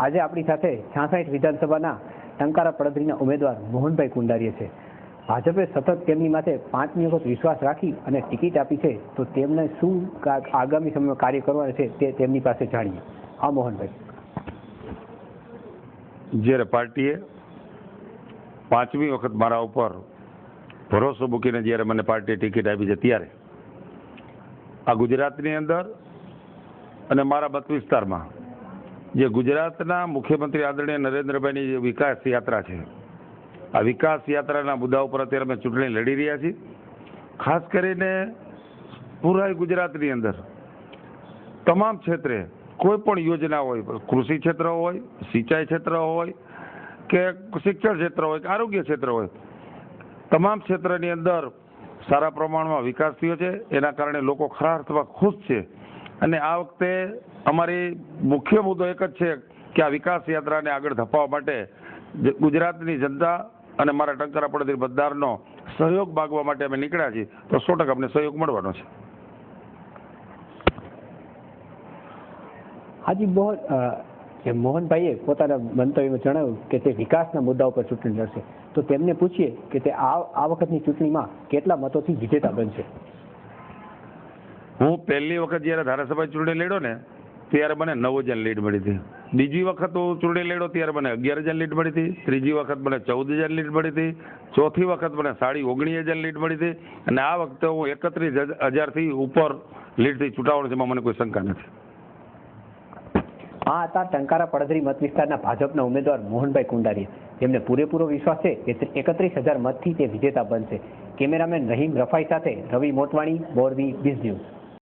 આજે આપણી સાથે 66 વિધાનસભાના ટંકારા પડધરીના ઉમેદવાર મોહનભાઈ કુંડારીયા છે. ભાજપે સતત તેમની માથે 5મી વખત વિશ્વાસ રાખી અને ટિકિટ આપી છે, તો તેમને શું આગામી સમયમાં કાર્ય કરવાનું છે તે તેમની પાસે જાણીએ. હા મોહનભાઈ. જ્યારે પાર્ટીએ 5મી વખત મારા ઉપર ભરોસો મૂકીને જ્યારે મને પાર્ટીએ ટિકિટ આપી છે, ત્યારે આ ગુજરાતની અંદર અને મારા મત વિસ્તારમાં જે ગુજરાતના મુખ્યમંત્રી આદરણીય નરેન્દ્રભાઈની જે વિકાસ યાત્રા છે, આ વિકાસ યાત્રાના મુદ્દા ઉપર અત્યારે અમે ચૂંટણી લડી રહ્યા છીએ. ખાસ કરીને પૂરા ગુજરાતની અંદર તમામ ક્ષેત્રે કોઈ પણ યોજના હોય, કૃષિ ક્ષેત્ર હોય, સિંચાઈ ક્ષેત્ર હોય કે શિક્ષણ ક્ષેત્ર હોય કે આરોગ્ય ક્ષેત્ર હોય, તમામ ક્ષેત્રની અંદર સારા પ્રમાણમાં વિકાસ થયો છે. એના કારણે લોકો ખરા અર્થમાં ખુશ છે. અને આ વખતે અમારી મુખ્ય મુદ્દો એક જ છે કે આ વિકાસ યાત્રાને આગળ ધપાવવા માટે ગુજરાતની જનતા અને મારા ટંકારા પડધરી મતદારનો સહયોગ માગવા માટે અમે નીકળ્યા છીએ. તો 100% અમને સહયોગ મળવાનો છે. હાજી મોહનભાઈએ પોતાના મંતવ્યમાં જણાવ્યું કે તે વિકાસના મુદ્દા ઉપર ચૂંટણી લડશે. તો તેમને પૂછીએ કે તે આ વખતની ચૂંટણીમાં કેટલા મતોથી વિજેતા બનશે. હું પહેલી વખત જ્યારે ધારાસભા ચૂંટણી લડ્યો ને ત્યારે મને 9,000 લીડ મળી હતી. બીજી વખત હું ચૂંટણી લડ્યો ત્યારે મને 11,000 લીડ મળી હતી. ત્રીજી વખત મને 14,000 લીડ મળી હતી. ચોથી વખત મને 19,500 લીડ મળી હતી. અને આ વખતે હું 31,000થી ઉપર લીડથી ચૂંટાવાનો છે, એમાં મને કોઈ શંકા નથી. આ હતા ટંકારા પડધરી મત વિસ્તારના ભાજપના ઉમેદવાર મોહનભાઈ કુંડારીયા. તેમને પૂરેપૂરો વિશ્વાસ છે કે 31,000 મતથી તે વિજેતા બનશે. કેમેરામેન રહીમ રફાઈ સાથે રવિ મોટવાણી, મોરબી બીઝ ન્યૂઝ.